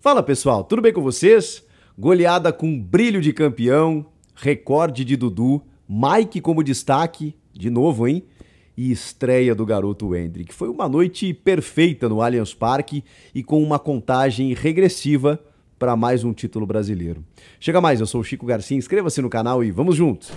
Fala pessoal, tudo bem com vocês? Goleada com brilho de campeão, recorde de Dudu, Mike como destaque, de novo, hein? E estreia do garoto Endrick. Foi uma noite perfeita no Allianz Parque e com uma contagem regressiva para mais um título brasileiro. Chega mais, eu sou o Chico Garcia, inscreva-se no canal e vamos juntos!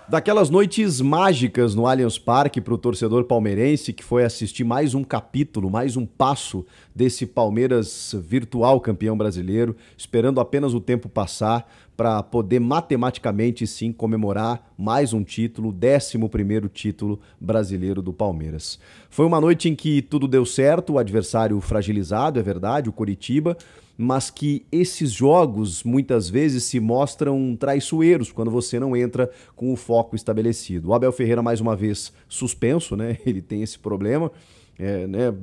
Daquelas noites mágicas no Allianz Parque para o torcedor palmeirense que foi assistir mais um capítulo, mais um passo desse Palmeiras virtual campeão brasileiro, esperando apenas o tempo passar para poder matematicamente sim comemorar mais um título, o 11º título brasileiro do Palmeiras. Foi uma noite em que tudo deu certo, o adversário fragilizado, é verdade, o Coritiba, mas que esses jogos muitas vezes se mostram traiçoeiros quando você não entra com o foco estabelecido. O Abel Ferreira mais uma vez suspenso, né? Ele tem esse problema.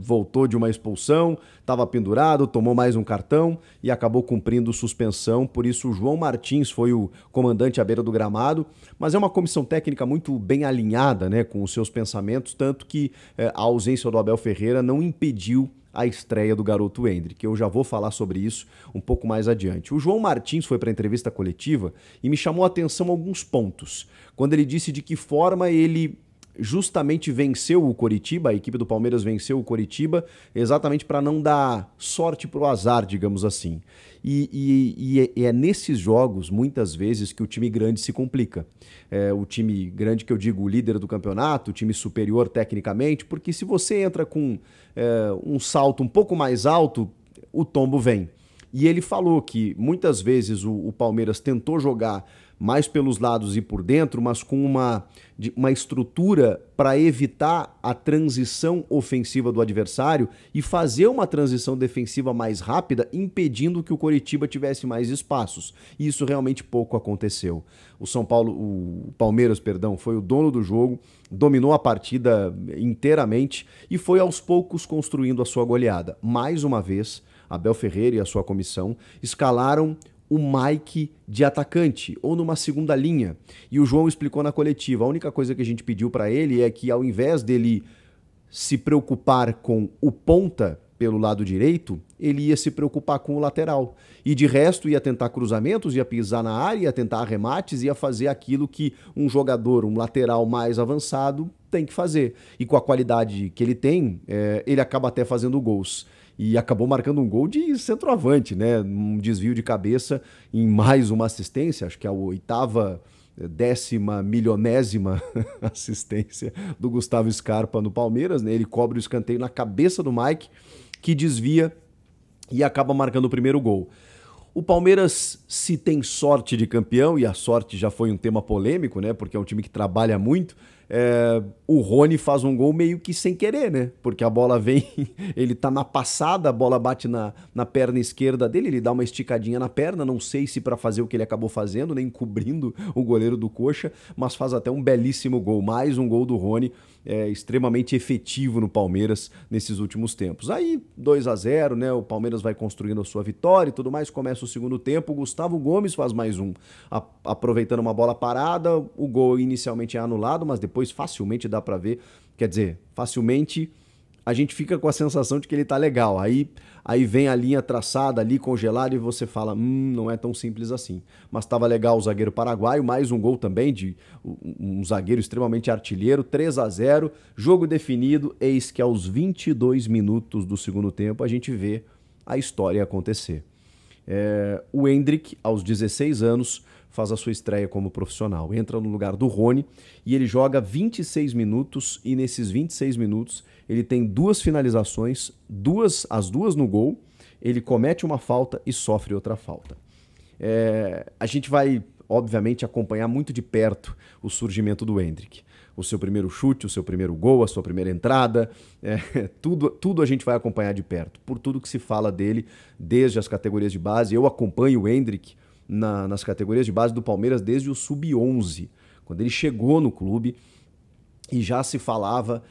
Voltou de uma expulsão, estava pendurado, tomou mais um cartão e acabou cumprindo suspensão. Por isso o João Martins foi o comandante à beira do gramado, mas é uma comissão técnica muito bem alinhada, né, com os seus pensamentos, tanto que a ausência do Abel Ferreira não impediu a estreia do garoto Endrick. Eu já vou falar sobre isso um pouco mais adiante. O João Martins foi para a entrevista coletiva e me chamou a atenção alguns pontos, quando ele disse de que forma ele justamente venceu o Coritiba, a equipe do Palmeiras venceu o Coritiba, exatamente para não dar sorte pro azar, digamos assim. E é nesses jogos, muitas vezes, que o time grande se complica. O time grande, que eu digo, o líder do campeonato, o time superior tecnicamente, porque se você entra com um salto um pouco mais alto, o tombo vem. E ele falou que muitas vezes o Palmeiras tentou jogar mais pelos lados e por dentro, mas com uma estrutura para evitar a transição ofensiva do adversário e fazer uma transição defensiva mais rápida, impedindo que o Coritiba tivesse mais espaços. E isso realmente pouco aconteceu. O Palmeiras, foi o dono do jogo, dominou a partida inteiramente e foi aos poucos construindo a sua goleada. Mais uma vez, Abel Ferreira e a sua comissão escalaram o Mike de atacante, ou numa segunda linha. E o João explicou na coletiva, a única coisa que a gente pediu para ele é que, ao invés dele se preocupar com o ponta pelo lado direito, ele ia se preocupar com o lateral. E de resto ia tentar cruzamentos, ia pisar na área, ia tentar arremates, ia fazer aquilo que um jogador, um lateral mais avançado tem que fazer. E com a qualidade que ele tem, ele acaba até fazendo gols. E acabou marcando um gol de centroavante, né? Um desvio de cabeça em mais uma assistência, acho que é a 8ª, 10ª, milionésima assistência do Gustavo Scarpa no Palmeiras, né? Ele cobre o escanteio na cabeça do Mike, que desvia e acaba marcando o primeiro gol. O Palmeiras, se tem sorte de campeão, e a sorte já foi um tema polêmico, né? Porque é um time que trabalha muito. O Rony faz um gol meio que sem querer, né? Porque a bola vem, ele tá na passada, a bola bate na perna esquerda dele, ele dá uma esticadinha na perna, não sei se para fazer o que ele acabou fazendo, nem cobrindo o goleiro do Coxa, mas faz até um belíssimo gol, mais um gol do Rony, extremamente efetivo no Palmeiras nesses últimos tempos. Aí 2-0, né? O Palmeiras vai construindo a sua vitória e tudo mais, começa o segundo tempo, o Gustavo Gomes faz mais um, aproveitando uma bola parada, o gol inicialmente é anulado, mas depois facilmente dá pra ver, quer dizer, facilmente a gente fica com a sensação de que ele tá legal, aí vem a linha traçada ali, congelada, e você fala, não é tão simples assim. Mas tava legal o zagueiro paraguaio, mais um gol também de um zagueiro extremamente artilheiro, 3-0, jogo definido, eis que aos 22 minutos do segundo tempo a gente vê a história acontecer. O Endrick, aos 16 anos, faz a sua estreia como profissional. Entra no lugar do Rony e ele joga 26 minutos e nesses 26 minutos ele tem 2 finalizações, as duas no gol, ele comete uma falta e sofre outra falta. A gente vai, obviamente, acompanhar muito de perto o surgimento do Endrick. O seu primeiro chute, o seu primeiro gol, a sua primeira entrada, tudo a gente vai acompanhar de perto, por tudo que se fala dele desde as categorias de base. Eu acompanho o Endrick nas categorias de base do Palmeiras desde o Sub-11, quando ele chegou no clube e já se falava,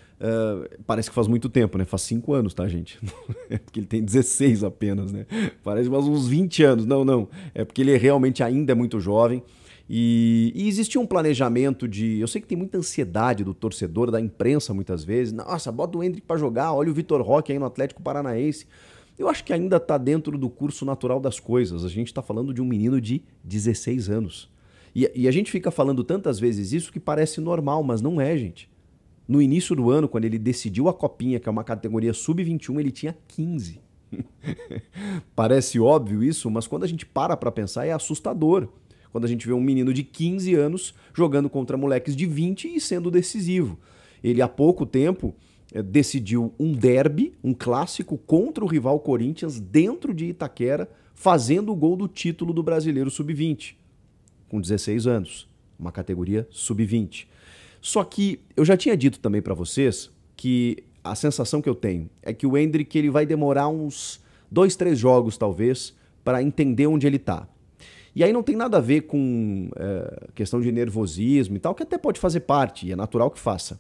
parece que faz muito tempo, né? Faz 5 anos, tá, gente? É porque ele tem 16 apenas, né? Parece mais uns 20 anos. Não, é porque ele realmente ainda é muito jovem E existia um planejamento de... Eu sei que tem muita ansiedade do torcedor, da imprensa muitas vezes. Nossa, bota o Endrick pra jogar, olha o Vitor Roque aí no Atlético Paranaense. Eu acho que ainda tá dentro do curso natural das coisas. A gente tá falando de um menino de 16 anos. E a gente fica falando tantas vezes isso que parece normal, mas não é, gente. No início do ano, quando ele decidiu a Copinha, que é uma categoria sub-21, ele tinha 15. Parece óbvio isso, mas quando a gente para pra pensar é assustador. Quando a gente vê um menino de 15 anos jogando contra moleques de 20 e sendo decisivo. Ele há pouco tempo decidiu um derby, um clássico contra o rival Corinthians dentro de Itaquera, fazendo o gol do título do Brasileiro Sub-20, com 16 anos, uma categoria Sub-20. Só que eu já tinha dito também para vocês que a sensação que eu tenho é que o Endrick ele vai demorar uns 2, 3 jogos talvez para entender onde ele tá. E aí não tem nada a ver com questão de nervosismo e tal, que até pode fazer parte, e é natural que faça.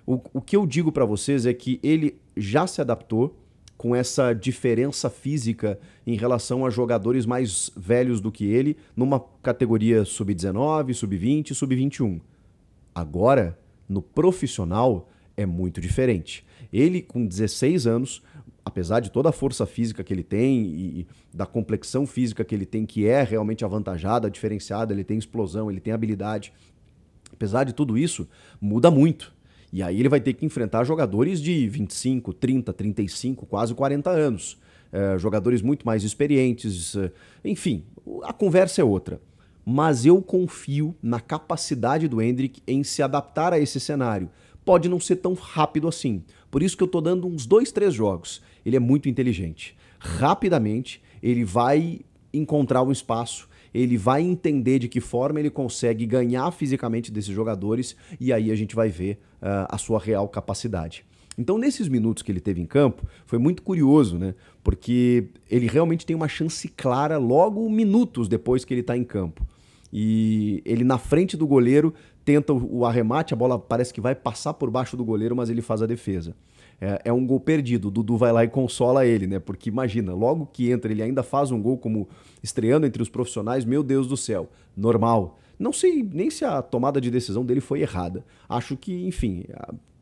O que eu digo para vocês é que ele já se adaptou com essa diferença física em relação a jogadores mais velhos do que ele, numa categoria sub-19, sub-20, sub-21. Agora, no profissional, é muito diferente. Ele, com 16 anos, apesar de toda a força física que ele tem e da complexão física que ele tem, que é realmente avantajada, diferenciada, ele tem explosão, ele tem habilidade. Apesar de tudo isso, muda muito. E aí ele vai ter que enfrentar jogadores de 25, 30, 35, quase 40 anos. Jogadores muito mais experientes. Enfim, a conversa é outra. Mas eu confio na capacidade do Endrick em se adaptar a esse cenário. Pode não ser tão rápido assim. Por isso que eu tô dando uns 2, 3 jogos. Ele é muito inteligente. Rapidamente, ele vai encontrar um espaço, ele vai entender de que forma ele consegue ganhar fisicamente desses jogadores e aí a gente vai ver a sua real capacidade. Então, nesses minutos que ele teve em campo, foi muito curioso, né? Porque ele realmente tem uma chance clara logo minutos depois que ele está em campo. E ele, na frente do goleiro, tenta o arremate, a bola parece que vai passar por baixo do goleiro, mas ele faz a defesa. É um gol perdido, o Dudu vai lá e consola ele, né? Porque imagina, logo que entra, ele ainda faz um gol como estreando entre os profissionais, meu Deus do céu, normal. Não sei nem se a tomada de decisão dele foi errada. Acho que, enfim,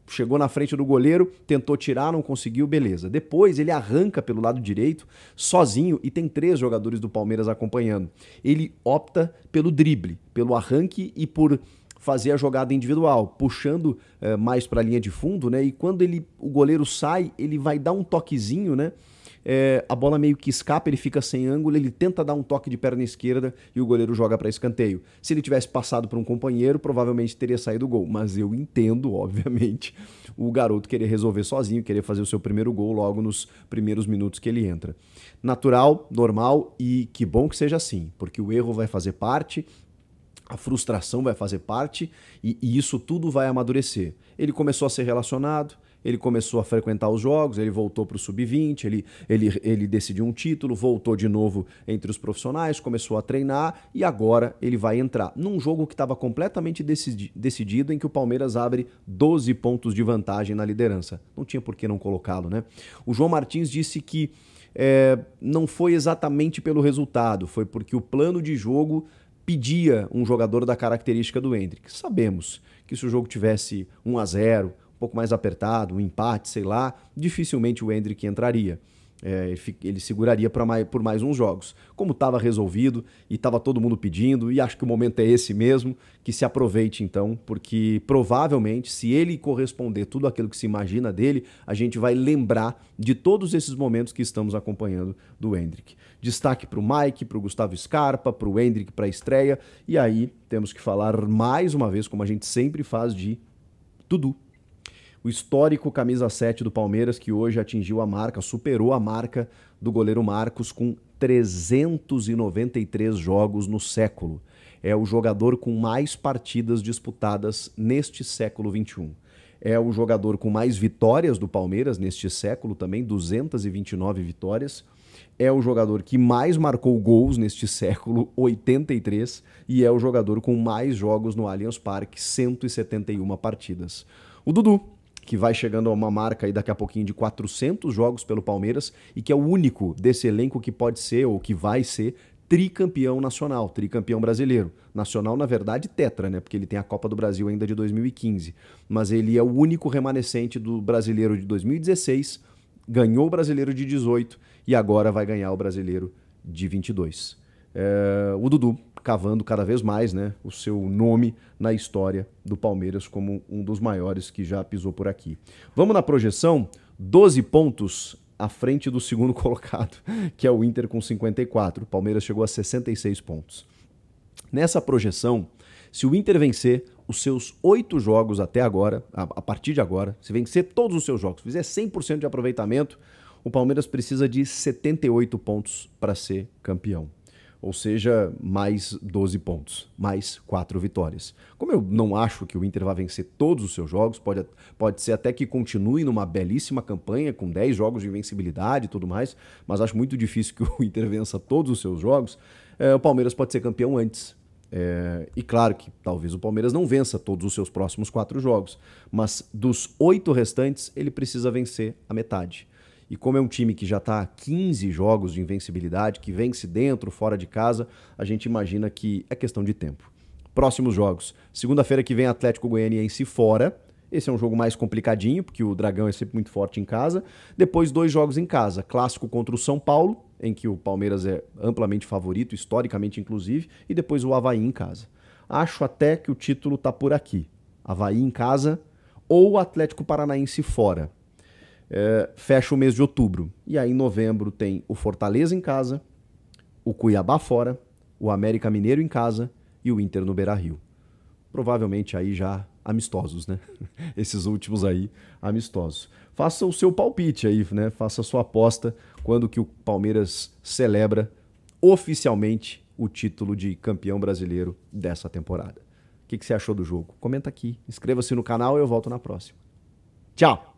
chegou na frente do goleiro, tentou tirar, não conseguiu, beleza. Depois ele arranca pelo lado direito, sozinho, e tem 3 jogadores do Palmeiras acompanhando. Ele opta pelo drible, pelo arranque e por fazer a jogada individual, puxando mais para a linha de fundo, né? E quando o goleiro sai, ele vai dar um toquezinho, né? A bola meio que escapa, ele fica sem ângulo, ele tenta dar um toque de perna esquerda e o goleiro joga para escanteio. Se ele tivesse passado para um companheiro, provavelmente teria saído o gol. Mas eu entendo, obviamente, o garoto querer resolver sozinho, querer fazer o seu primeiro gol logo nos primeiros minutos que ele entra. Natural, normal e que bom que seja assim, porque o erro vai fazer parte, a frustração vai fazer parte e isso tudo vai amadurecer. Ele começou a ser relacionado, ele começou a frequentar os jogos, ele voltou para o sub-20, ele decidiu um título, voltou de novo entre os profissionais, começou a treinar e agora ele vai entrar num jogo que estava completamente decidido, em que o Palmeiras abre 12 pontos de vantagem na liderança. Não tinha por que não colocá-lo, né? O João Martins disse que não foi exatamente pelo resultado, foi porque o plano de jogo pedia um jogador da característica do Endrick. Sabemos que se o jogo tivesse 1-0, um pouco mais apertado, um empate, sei lá, dificilmente o Endrick entraria. Ele seguraria por mais uns jogos. Como estava resolvido e estava todo mundo pedindo, e acho que o momento é esse mesmo, que se aproveite então, porque provavelmente, se ele corresponder tudo aquilo que se imagina dele, a gente vai lembrar de todos esses momentos que estamos acompanhando do Endrick. Destaque para o Mike, para o Gustavo Scarpa, para o Endrick para a estreia, e aí temos que falar mais uma vez, como a gente sempre faz, de Dudu. O histórico camisa 7 do Palmeiras, que hoje atingiu a marca, superou a marca do goleiro Marcos com 393 jogos no século. É o jogador com mais partidas disputadas neste século XXI. É o jogador com mais vitórias do Palmeiras neste século também, 229 vitórias. É o jogador que mais marcou gols neste século, 83. E é o jogador com mais jogos no Allianz Parque, 171 partidas. O Dudu, que vai chegando a uma marca aí daqui a pouquinho de 400 jogos pelo Palmeiras e que é o único desse elenco que pode ser ou que vai ser tricampeão nacional, tricampeão brasileiro. Nacional, na verdade, tetra, né? Porque ele tem a Copa do Brasil ainda de 2015. Mas ele é o único remanescente do brasileiro de 2016, ganhou o brasileiro de 18 e agora vai ganhar o brasileiro de 22. O Dudu cavando cada vez mais, né, o seu nome na história do Palmeiras como um dos maiores que já pisou por aqui. Vamos na projeção, 12 pontos à frente do segundo colocado, que é o Inter com 54. O Palmeiras chegou a 66 pontos. Nessa projeção, se o Inter vencer os seus 8 jogos até agora, a partir de agora, se vencer todos os seus jogos, fizer 100% de aproveitamento, o Palmeiras precisa de 78 pontos para ser campeão. Ou seja, mais 12 pontos, mais 4 vitórias. Como eu não acho que o Inter vai vencer todos os seus jogos, pode ser até que continue numa belíssima campanha, com 10 jogos de invencibilidade e tudo mais, mas acho muito difícil que o Inter vença todos os seus jogos, o Palmeiras pode ser campeão antes. E claro que talvez o Palmeiras não vença todos os seus próximos 4 jogos, mas dos 8 restantes ele precisa vencer a metade. E como é um time que já está a 15 jogos de invencibilidade, que vence dentro, fora de casa, a gente imagina que é questão de tempo. Próximos jogos. Segunda-feira que vem, Atlético Goianiense fora. Esse é um jogo mais complicadinho, porque o Dragão é sempre muito forte em casa. Depois, 2 jogos em casa. Clássico contra o São Paulo, em que o Palmeiras é amplamente favorito, historicamente inclusive. E depois o Avaí em casa. Acho até que o título está por aqui. Avaí em casa ou Atlético Paranaense fora. Fecha o mês de outubro. E aí em novembro tem o Fortaleza em casa, o Cuiabá fora, o América Mineiro em casa e o Inter no Beira-Rio. Provavelmente aí já amistosos, né? Esses últimos aí amistosos. Faça o seu palpite aí, né? Faça a sua aposta quando que o Palmeiras celebra oficialmente o título de campeão brasileiro dessa temporada. O que você achou do jogo? Comenta aqui. Inscreva-se no canal e eu volto na próxima. Tchau!